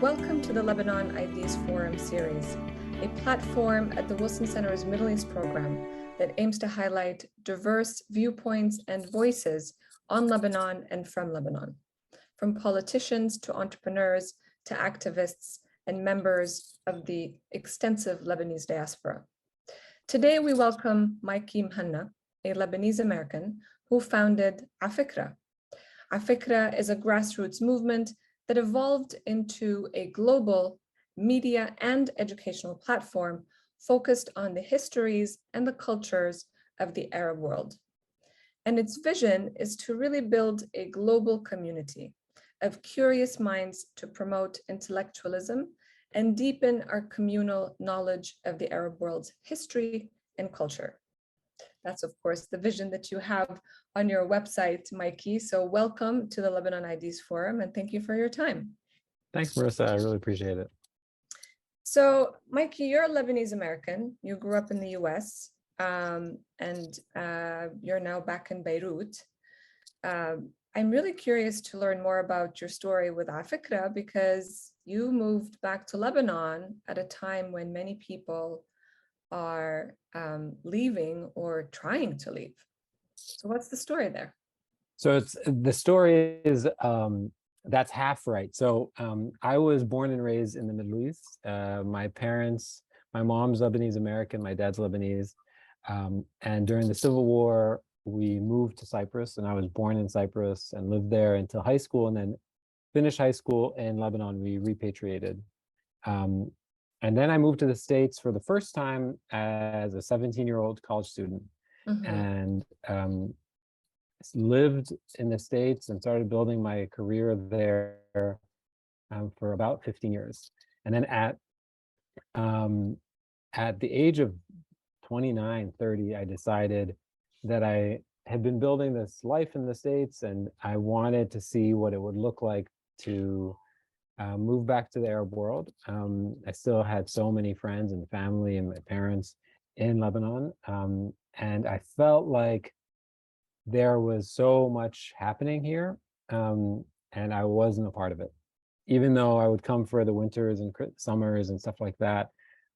Welcome to the Lebanon Ideas Forum series, a platform at the Wilson Center's Middle East program that aims to highlight diverse viewpoints and voices on Lebanon and from Lebanon, from politicians to entrepreneurs to activists and members of the extensive Lebanese diaspora. Today, we welcome Mikey Muhanna, a Lebanese-American who founded afikra. Afikra is a grassroots movement that evolved into a global media and educational platform focused on the histories and the cultures of the Arab world. And its vision is to really build a global community of curious minds to promote intellectualism and deepen our communal knowledge of the Arab world's history and culture. That's, of course, the vision that you have on your website, Mikey. So welcome to the Lebanon Ideas Forum, and thank you for your time. Thanks, Marissa. I really appreciate it. So, Mikey, you're a Lebanese-American. You grew up in the US, and you're now back in Beirut. I'm really curious to learn more about your story with afikra because you moved back to Lebanon at a time when many people are leaving or trying to leave. So what's the story there? So the story is that's half right. So I was born and raised in the Middle East. My mom's Lebanese American, my dad's Lebanese. And during the Civil War, we moved to Cyprus, and I was born in Cyprus and lived there until high school, and then finished high school in Lebanon. We repatriated. And then I moved to the States for the first time as a 17-year-old college student, and lived in the States and started building my career there for about 15 years. And then at the age of 29, 30, I decided that I had been building this life in the States, and I wanted to see what it would look like to move back to the Arab world. I still had so many friends and family and my parents in Lebanon. And I felt like there was so much happening here, and I wasn't a part of it. Even though I would come for the winters and summers and stuff like that,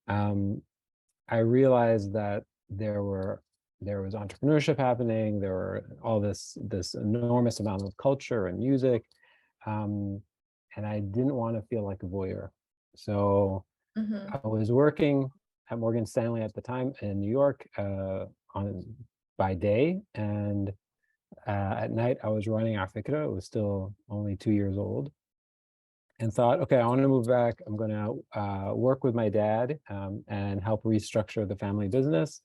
I realized that there was entrepreneurship happening. There were all this enormous amount of culture and music. And I didn't want to feel like a voyeur. So I was working at Morgan Stanley at the time in New York by day. And at night, I was running afikra. It was still only 2 years old. And thought, okay, I want to move back. I'm going to work with my dad and help restructure the family business.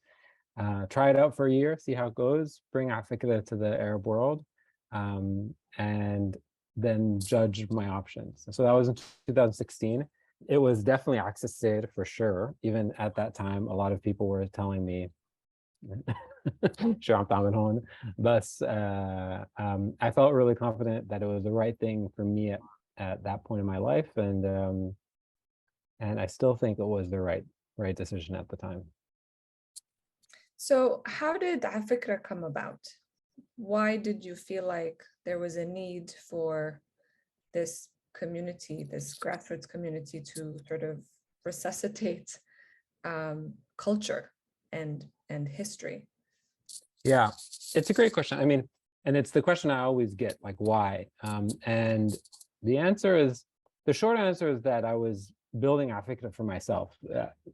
Try it out for a year, see how it goes, bring afikra to the Arab world. And then judge my options. So that was in 2016. It was definitely accessed for sure. Even at that time, a lot of people were telling me, but I felt really confident that it was the right thing for me at that point in my life. And I still think it was the right decision at the time. So how did afikra come about? Why did you feel like there was a need for this community, this grassroots community, to sort of resuscitate culture and history? Yeah, it's a great question. I mean, and it's the question I always get, like, why? And the short answer is that I was building afikra for myself,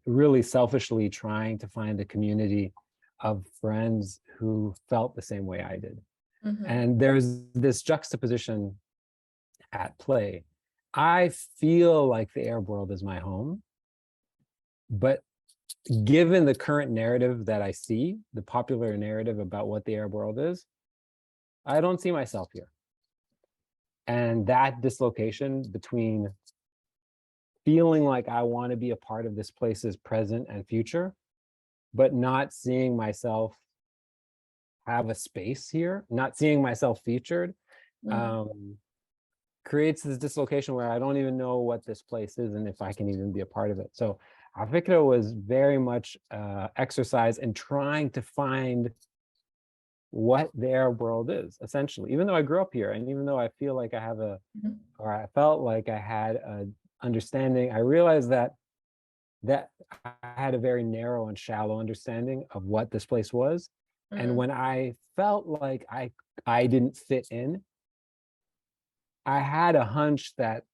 really selfishly trying to find a community of friends who felt the same way I did. And there's this juxtaposition at play. I feel like the Arab world is my home, but given the current narrative that I see, the popular narrative about what the Arab world is, I don't see myself here. And that dislocation between feeling like I want to be a part of this place's present and future, but not seeing myself have a space here, not seeing myself featured, creates this dislocation where I don't even know what this place is and if I can even be a part of it. So afikra was very much exercise in trying to find what the Arab world is, essentially. Even though I grew up here, and even though I feel like I have or I felt like I had understanding, I realized that I had a very narrow and shallow understanding of what this place was. And when I felt like I didn't fit in, I had a hunch that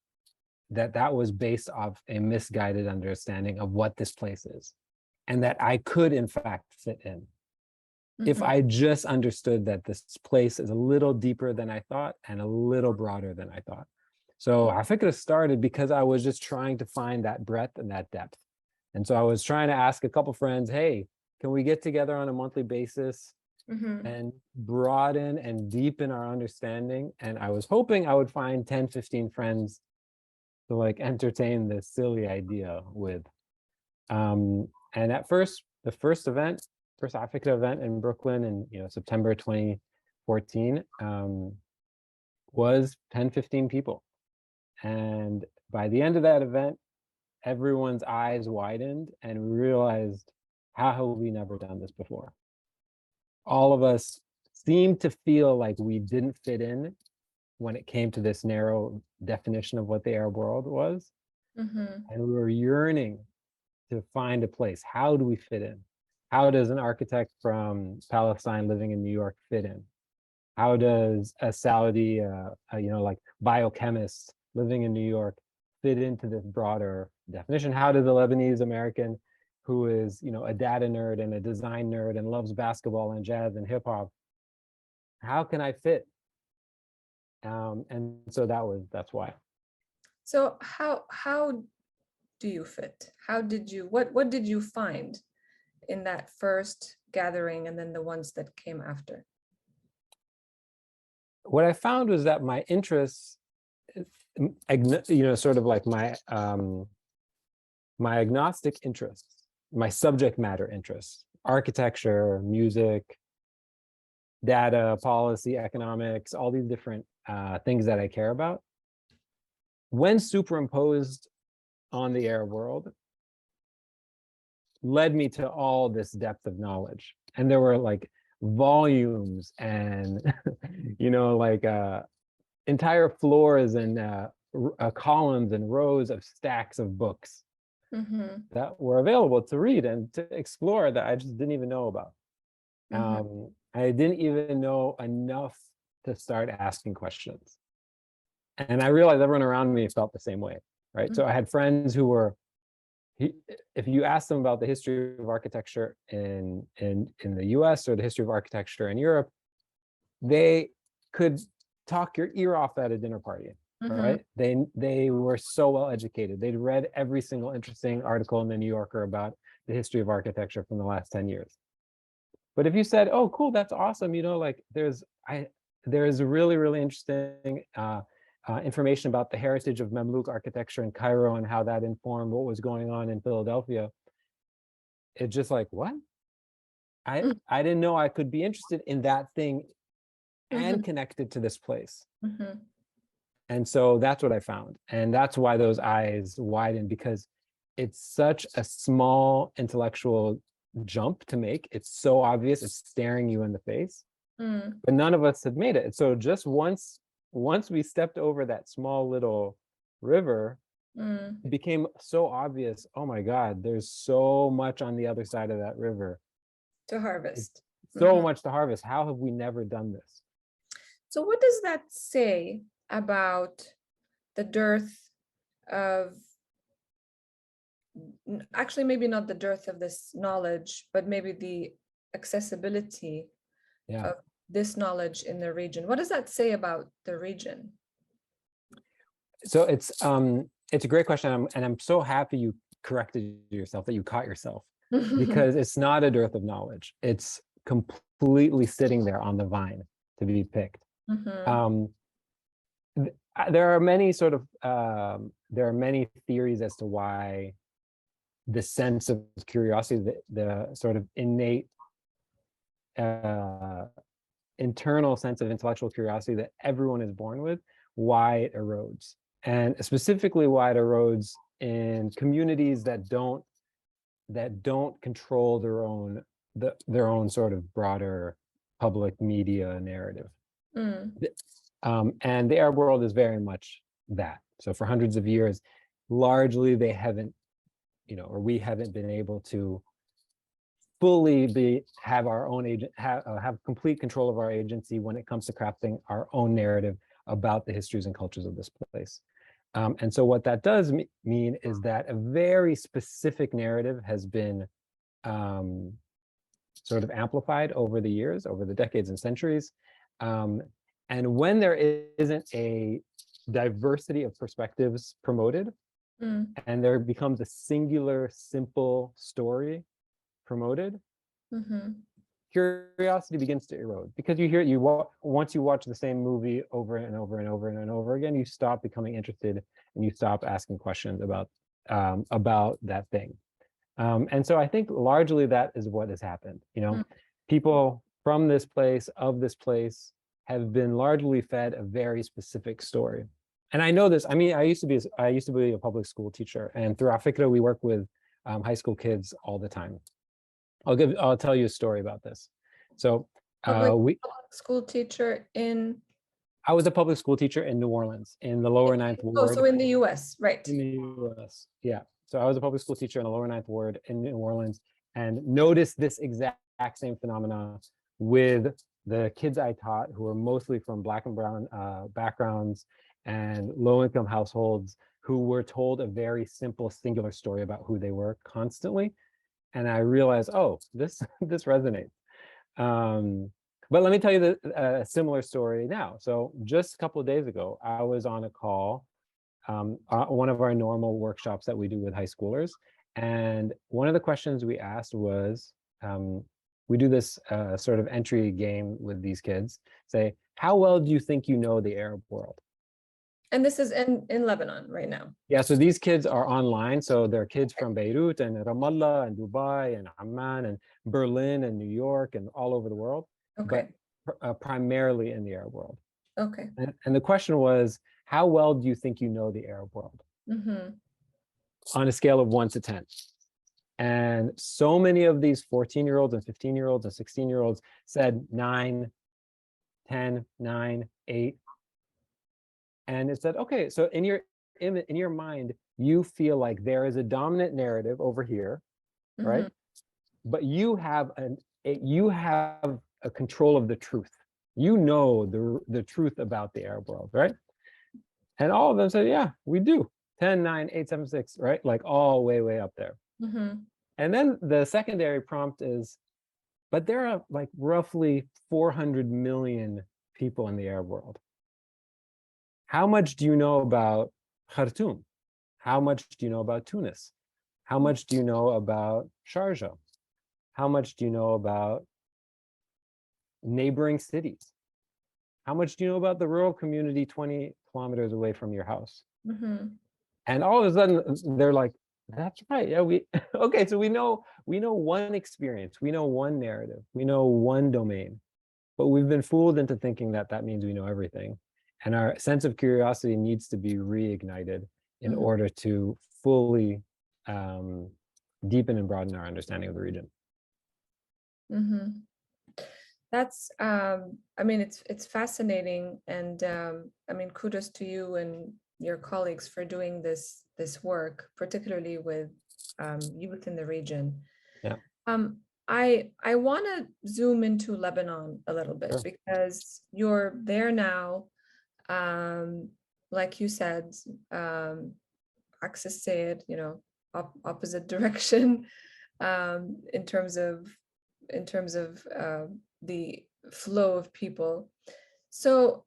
was based off a misguided understanding of what this place is, and that I could in fact fit in. If I just understood that this place is a little deeper than I thought and a little broader than I thought. So afikra started because I was just trying to find that breadth and that depth. And so I was trying to ask a couple friends, hey, can we get together on a monthly basis and broaden and deepen our understanding? And I was hoping I would find 10, 15 friends to like entertain this silly idea with. And at first, the first afikra event in Brooklyn in September 2014 was 10, 15 people. And by the end of that event, everyone's eyes widened and we realized, how have we never done this before? All of us seemed to feel like we didn't fit in when it came to this narrow definition of what the Arab world was. And we were yearning to find a place. How do we fit in? How does an architect from Palestine living in New York fit in? How does a Saudi, like biochemist living in New York fit into this broader definition? How does a Lebanese-American who is, a data nerd and a design nerd and loves basketball and jazz and hip hop, how can I fit? And so that's why. So how do you fit? What did you find in that first gathering and then the ones that came after? What I found was that my interests, sort of like my agnostic interests, my subject matter interests, architecture, music, data, policy, economics, all these different things that I care about, when superimposed on the Arab world, led me to all this depth of knowledge. And there were like volumes and, entire floors and columns and rows of stacks of books that were available to read and to explore that I just didn't even know about. I didn't even know enough to start asking questions. And I realized everyone around me felt the same way, right? So I had friends who were, if you ask them about the history of architecture in the US or the history of architecture in Europe, they could talk your ear off at a dinner party, right? They were so well educated. They'd read every single interesting article in the New Yorker about the history of architecture from the last 10 years. But if you said, oh, cool, that's awesome, there's really, really interesting information about the heritage of Mamluk architecture in Cairo and how that informed what was going on in Philadelphia. It's just like, what? I didn't know I could be interested in that thing and connected to this place. And so that's what I found. And that's why those eyes widened, because it's such a small intellectual jump to make. It's so obvious, it's staring you in the face, but none of us had made it. So just once we stepped over that small little river, it became so obvious, oh my God, there's so much on the other side of that river to harvest. So much to harvest. How have we never done this? So what does that say about the dearth of, actually maybe not the dearth of this knowledge, but maybe the accessibility of this knowledge in the region? What does that say about the region? So it's a great question, and I'm so happy you corrected yourself, that you caught yourself, because it's not a dearth of knowledge. It's completely sitting there on the vine to be picked. There are many theories as to why the sense of curiosity, the sort of innate internal sense of intellectual curiosity that everyone is born with, why it erodes, and specifically why it erodes in communities that don't control their own sort of broader public media narrative. And the Arab world is very much that. So for hundreds of years, largely they haven't, or we haven't been able to fully have our own have complete control of our agency when it comes to crafting our own narrative about the histories and cultures of this place. And so what that does mean is that a very specific narrative has been sort of amplified over the years, over the decades and centuries. And when there isn't a diversity of perspectives promoted, and there becomes a singular, simple story promoted, curiosity begins to erode, because once you watch the same movie over and over and over and over again, you stop becoming interested and you stop asking questions about that thing. And so I think largely that is what has happened. People from this place, of this place, have been largely fed a very specific story. And I know this. I mean, I used to be a public school teacher, and through afikra we work with high school kids all the time. I'll tell you a story about this. So public school teacher in. I was a public school teacher in New Orleans, in the lower Ninth Ward. Oh, so in the U.S., right? In the U.S., yeah. So I was a public school teacher in the lower Ninth Ward in New Orleans, and noticed this exact same phenomena with the kids I taught, who were mostly from Black and brown backgrounds and low-income households, who were told a very simple, singular story about who they were constantly. And I realized, oh, this resonates. But let me tell you a similar story now. So just a couple of days ago, I was on a call, one of our normal workshops that we do with high schoolers. And one of the questions we asked was, we do this sort of entry game with these kids, say, how well do you think you know the Arab world? And this is in Lebanon right now. Yeah, so these kids are online. So they're kids from Beirut and Ramallah and Dubai and Amman and Berlin and New York and all over the world, okay, but primarily in the Arab world. Okay. And the question was, how well do you think you know the Arab world? On a scale of 1 to 10. And so many of these 14-year-olds and 15-year-olds and 16-year-olds said 9, 10, 9, 8. And it said, okay, so in your mind, you feel like there is a dominant narrative over here, right? But you have a control of the truth. You know the truth about the Arab world, right? And all of them said, yeah, we do. 10, 9, 8, 7, 6, right? Like all way up there. And then the secondary prompt is, but there are like roughly 400 million people in the Arab world. How much do you know about Khartoum? How much do you know about Tunis? How much do you know about Sharjah? How much do you know about neighboring cities? How much do you know about the rural community 20 kilometers away from your house? And all of a sudden they're like, that's right. Yeah, okay, so we know one experience, we know one narrative, we know one domain, but we've been fooled into thinking that that means we know everything. And our sense of curiosity needs to be reignited in order to fully deepen and broaden our understanding of the region. That's, I mean, it's fascinating. And I mean, kudos to you and your colleagues for doing this work, particularly with youth in the region. Yeah. I want to zoom into Lebanon a little bit, because you're there now. Like you said, Axis said, opposite direction in terms of the flow of people. So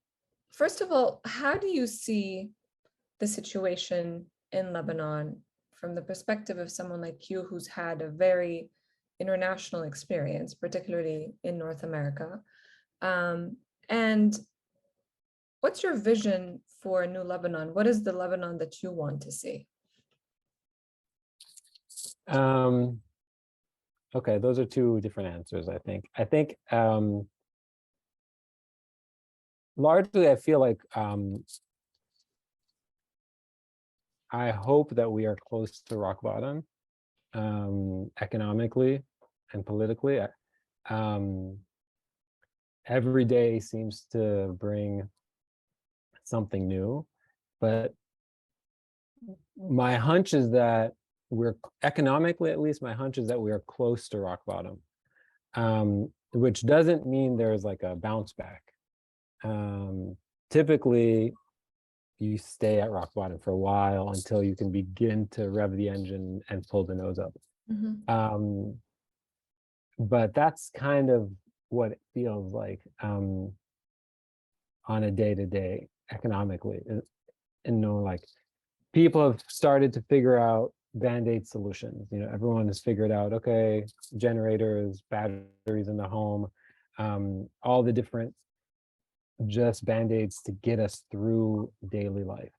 first of all, how do you see the situation in Lebanon from the perspective of someone like you who's had a very international experience, particularly in North America? And what's your vision for a new Lebanon? What is the Lebanon that you want to see? Okay, those are two different answers, I think. Largely, I feel like I hope that we are close to rock bottom, economically and politically. Every day seems to bring something new, but my hunch is that we're economically, at least my hunch is that we are close to rock bottom, which doesn't mean there's like a bounce back. Typically, you stay at rock bottom for a while until you can begin to rev the engine and pull the nose up. But that's kind of what it feels like on a day-to-day economically. And like people have started to figure out band-aid solutions. Everyone has figured out, okay, generators, batteries in the home, all the different just band-aids to get us through daily life.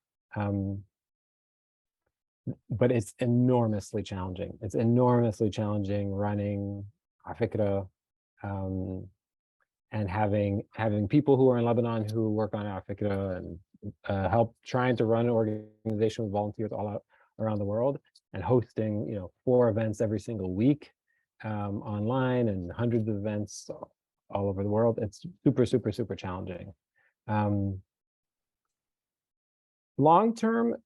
But it's enormously challenging. It's enormously challenging running afikra, and having people who are in Lebanon who work on afikra and help trying to run an organization with volunteers all out around the world, and hosting 4 events every single week online, and hundreds of events all over the world. It's super, super, super challenging. Long term,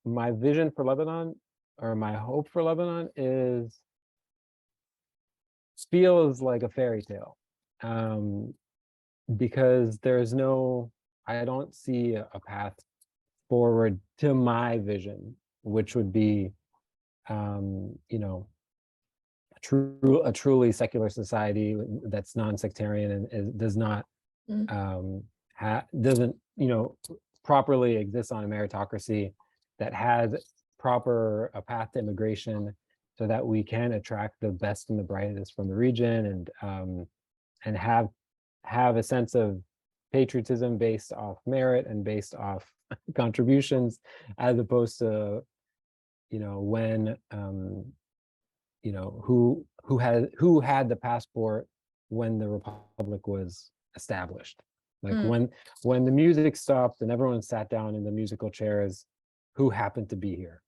my vision for Lebanon, or my hope for Lebanon, feels like a fairy tale, because I don't see a path forward to my vision, which would be, a truly secular society that's non-sectarian and does not doesn't properly exist on a meritocracy, that has a path to immigration, so that we can attract the best and the brightest from the region, and have a sense of patriotism based off merit and based off contributions, as opposed to when who had the passport when the republic was established. Like when the music stopped and everyone sat down in the musical chairs, who happened to be here?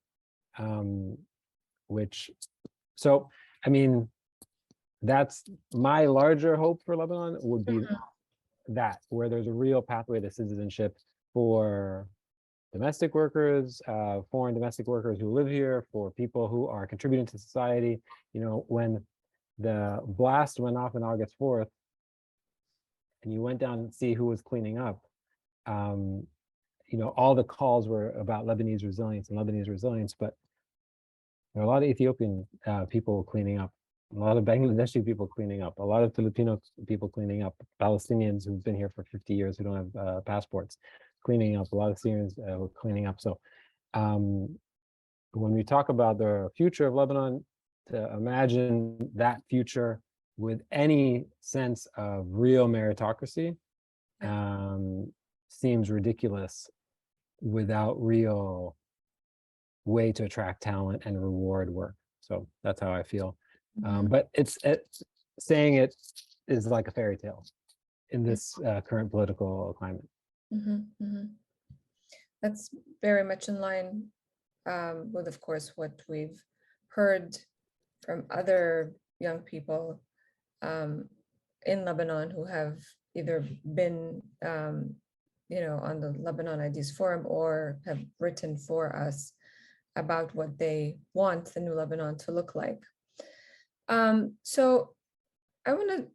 That's my larger hope for Lebanon, would be that, where there's a real pathway to citizenship for domestic workers, foreign domestic workers who live here, for people who are contributing to society. When the blast went off on August 4th, and you went down and see who was cleaning up, all the calls were about Lebanese resilience, but there are a lot of Ethiopian people cleaning up, a lot of Bangladeshi people cleaning up, a lot of Filipino people cleaning up, Palestinians who've been here for 50 years who don't have passports cleaning up, a lot of Syrians cleaning up. So when we talk about the future of Lebanon, to imagine that future with any sense of real meritocracy seems ridiculous, without real way to attract talent and reward work. So that's how I feel. But it's saying it is like a fairy tale in this current political climate. That's very much in line with, of course, what we've heard from other young people in Lebanon who have either been on the Lebanon Ideas Forum, or have written for us about what they want the new Lebanon to look like. So I want to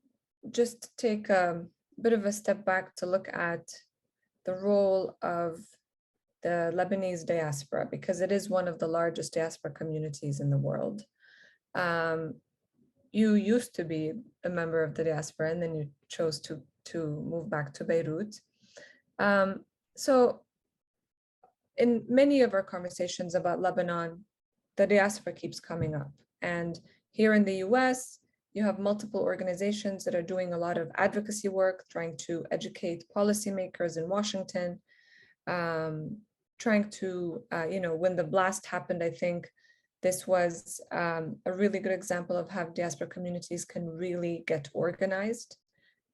just take a bit of a step back to look at the role of the Lebanese diaspora, because it is one of the largest diaspora communities in the world. You used to be a member of the diaspora, and then you chose to move back to Beirut. So in many of our conversations about Lebanon, the diaspora keeps coming up. And here in the US, you have multiple organizations that are doing a lot of advocacy work, trying to educate policymakers in Washington, trying to, when the blast happened, I think this was a really good example of how diaspora communities can really get organized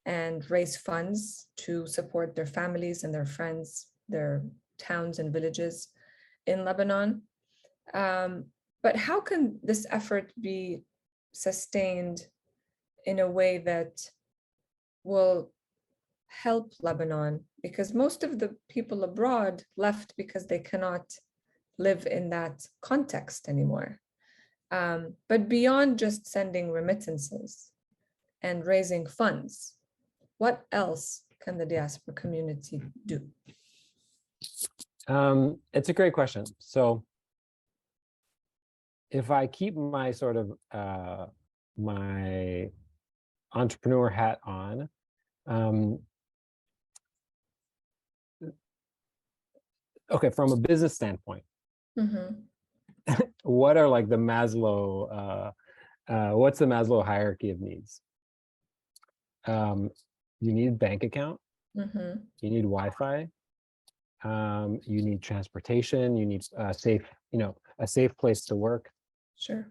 and raise funds to support their families and their friends, their towns and villages in Lebanon. But how can this effort be sustained in a way that will help Lebanon? Because most of the people abroad left because they cannot live in that context anymore. But beyond just sending remittances and raising funds, what else can the diaspora community do? It's a great question. So if I keep my sort of my entrepreneur hat on, okay, from a business standpoint, what are like the Maslow, what's the Maslow hierarchy of needs? You need bank account, you need Wi-Fi, you need transportation, you need safe, a safe place to work. Sure.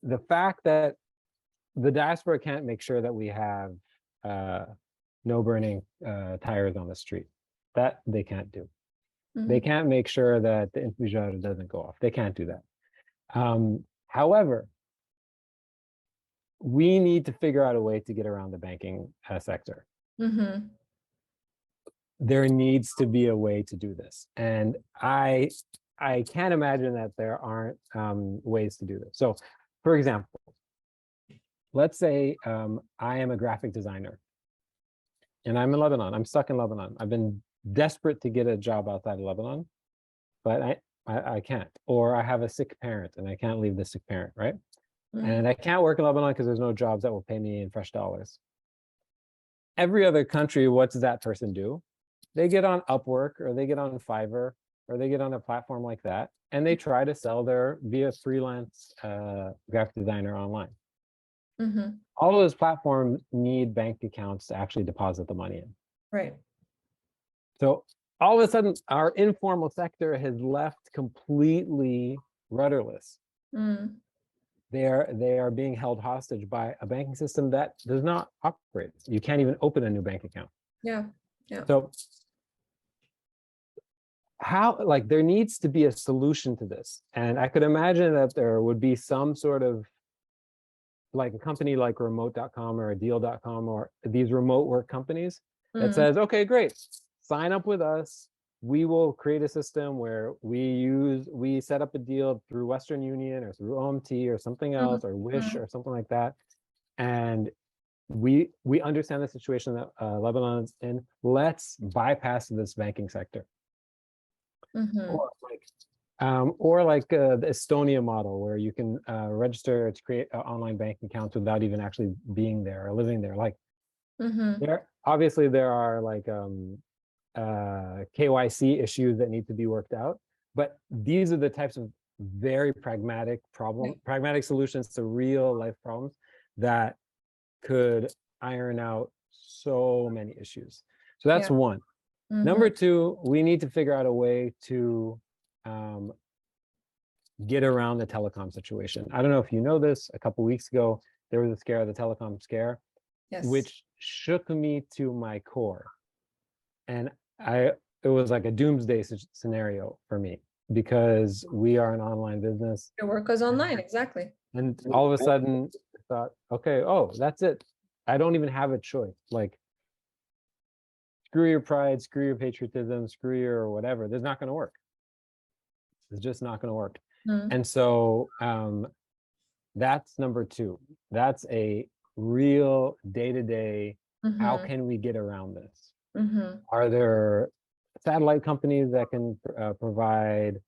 The fact that the diaspora can't make sure that we have no burning tires on the street, that they can't do. They can't make sure that the infusion doesn't go off. They can't do that. However, we need to figure out a way to get around the banking sector. There needs to be a way to do this. And I can't imagine that there aren't ways to do this. So, for example, let's say I am a graphic designer and I'm in Lebanon. I'm stuck in Lebanon. I've been desperate to get a job outside of Lebanon, but I can't. Or I have a sick parent and I can't leave the sick parent, right? And I can't work in Lebanon because there's no jobs that will pay me in fresh dollars. Every other country, what does that person do? They get on Upwork or they get on Fiverr or they get on a platform like that and they try to sell via freelance graphic designer online. All of those platforms need bank accounts to actually deposit the money in. Right. So all of a sudden, our informal sector has left completely rudderless. They are being held hostage by a banking system that does not operate. You can't even open a new bank account. Yeah. So there needs to be a solution to this. And I could imagine that there would be some sort of like a company like remote.com or a deal.com or these remote work companies that says, okay, great, sign up with us. We will create a system where we set up a deal through Western Union or through OMT or something else or Wish or something like that. And we understand the situation that Lebanon's in. Let's bypass this banking sector. Or like the Estonia model, where you can register to create online bank accounts without even actually being there or living there. Like there are like KYC issues that need to be worked out, but these are the types of very pragmatic solutions to real life problems that could iron out so many issues. So that's one. Number two, we need to figure out a way to get around the telecom situation. I don't know if you know this, a couple of weeks ago, there was a scare, the telecom scare, which shook me to my core. And it was like a doomsday scenario for me because we are an online business. Your work goes online, exactly. And all of a sudden I thought, okay, oh, that's it. I don't even have a choice. Like, screw your pride, screw your patriotism, screw your whatever. That's not going to work. It's just not going to work. And so that's number two. That's a real day-to-day, how can we get around this? Are there satellite companies that can provide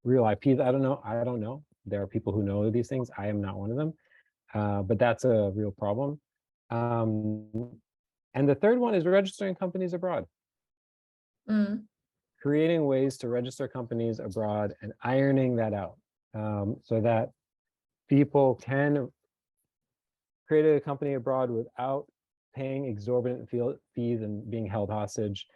real IPs? I don't know. There are people who know these things. I am not one of them. But that's a real problem. And the third one is registering companies abroad. Creating ways to register companies abroad and ironing that out so that people can create a company abroad without paying exorbitant fees and being held hostage.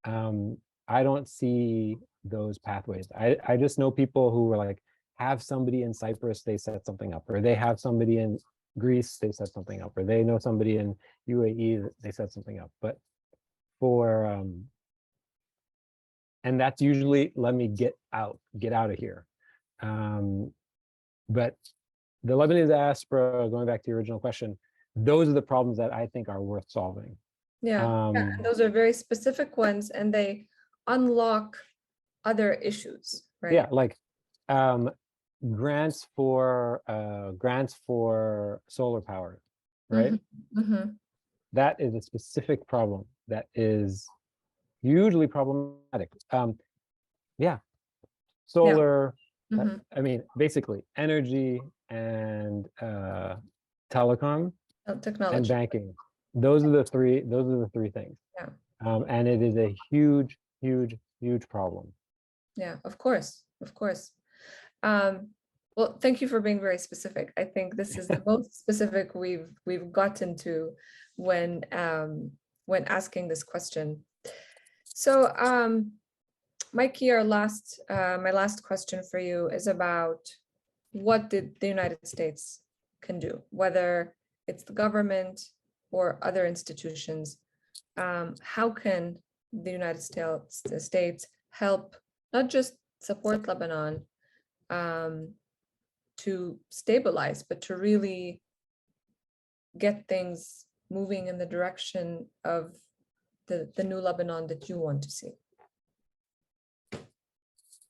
I don't see those pathways. I just know people who were like, have somebody in Cyprus, they set something up, or they have somebody in Greece, they set something up, or they know somebody in UAE, they set something up. But and that's usually, let me get out of here. But the Lebanese diaspora, going back to your original question, those are the problems that I think are worth solving. Yeah. Yeah. And those are very specific ones, and they unlock other issues, right? Yeah, like grants for solar power, right? That is a specific problem that is hugely problematic. Yeah, Yeah. solar, I mean, basically energy and telecom and Technology. banking. Those are the three things. Yeah. And it is a huge, huge, huge problem. Yeah, of course, of course. Well, thank you for being very specific. I think this is the most specific we've gotten to when asking this question. So, Mikey, my last question for you is about what did the United States can do, whether it's the government or other institutions. How can the United States help not just support Lebanon to stabilize, but to really get things moving in the direction of the new Lebanon that you want to see?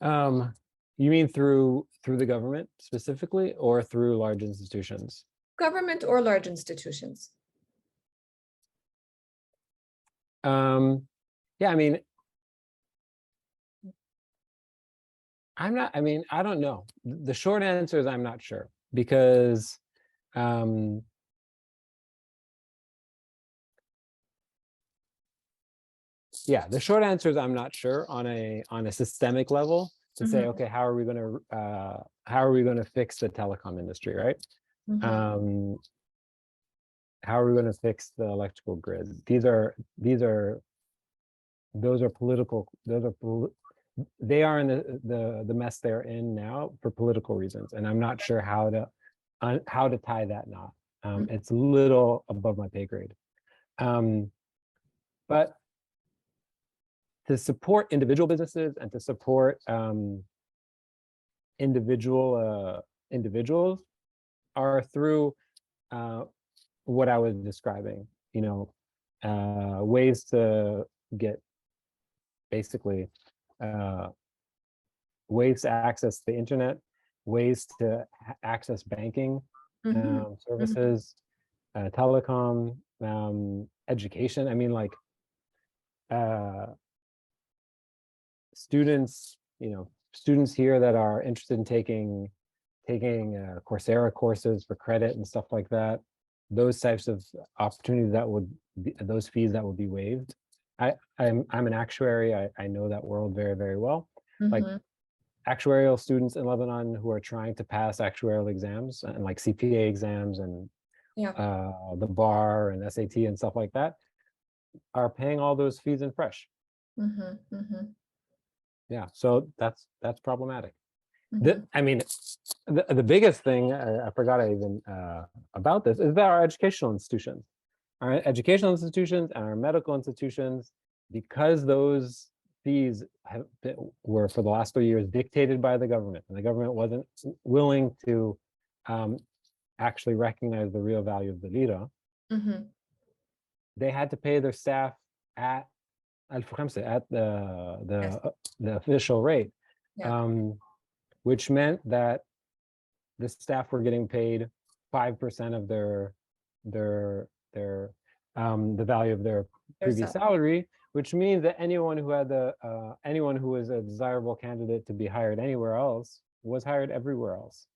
You mean through the government specifically, or through large institutions? Government or large institutions. Yeah, I mean, I don't know. The short answer is I'm not sure, because yeah, the short answer is I'm not sure on a systemic level to say, okay, how are we going to fix the telecom industry, right? How are we going to fix the electrical grid? Those are political. They are in the mess they're in now for political reasons, and I'm not sure how to tie that knot. It's a little above my pay grade. But to support individual businesses and to support individuals are through what I was describing, ways to get basically ways to access the internet, ways to access banking services, telecom, education. I mean, like students here that are interested in taking Coursera courses for credit and stuff like that. Those types of opportunities those fees that would be waived. I'm an actuary. I know that world very, very well. Like actuarial students in Lebanon who are trying to pass actuarial exams and like CPA exams and the bar and SAT and stuff like that are paying all those fees in fresh. Yeah, so that's problematic. I mean, the biggest thing I forgot even about this is that our educational institutions and our medical institutions, because those fees were for the last 3 years dictated by the government, and the government wasn't willing to actually recognize the real value of the lira. They had to pay their staff at the official rate, which meant that the staff were getting paid 5% of the value of their previous salary, which means that anyone who was a desirable candidate to be hired anywhere else was hired everywhere else.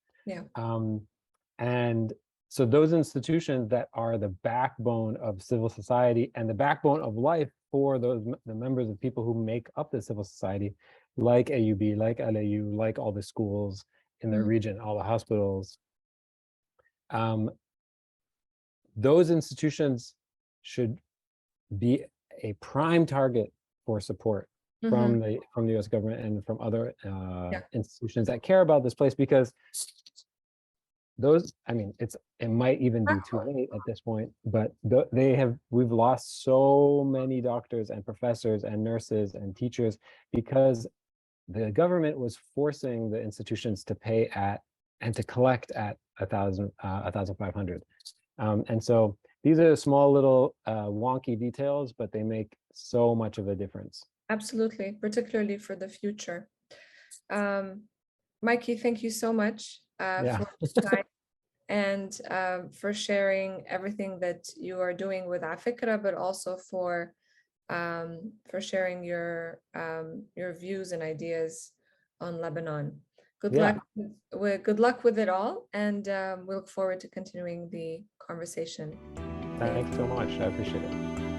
And so those institutions that are the backbone of civil society and the backbone of life for the members of people who make up the civil society, like AUB, like LAU, like all the schools in the region, all the hospitals, those institutions should be a prime target for support from the US government and from other institutions that care about this place, because those, I mean, it might even be too late at this point, but we've lost so many doctors and professors and nurses and teachers because the government was forcing the institutions to pay at and to collect at 1,500. And so these are small little wonky details, but they make so much of a difference. Absolutely, particularly for the future. Mikey, thank you so much Yeah. for this time and for sharing everything that you are doing with afikra, but also for sharing your views and ideas on Lebanon. Good Yeah. luck with it all, and we look forward to continuing the conversation. Thanks so much. I appreciate it.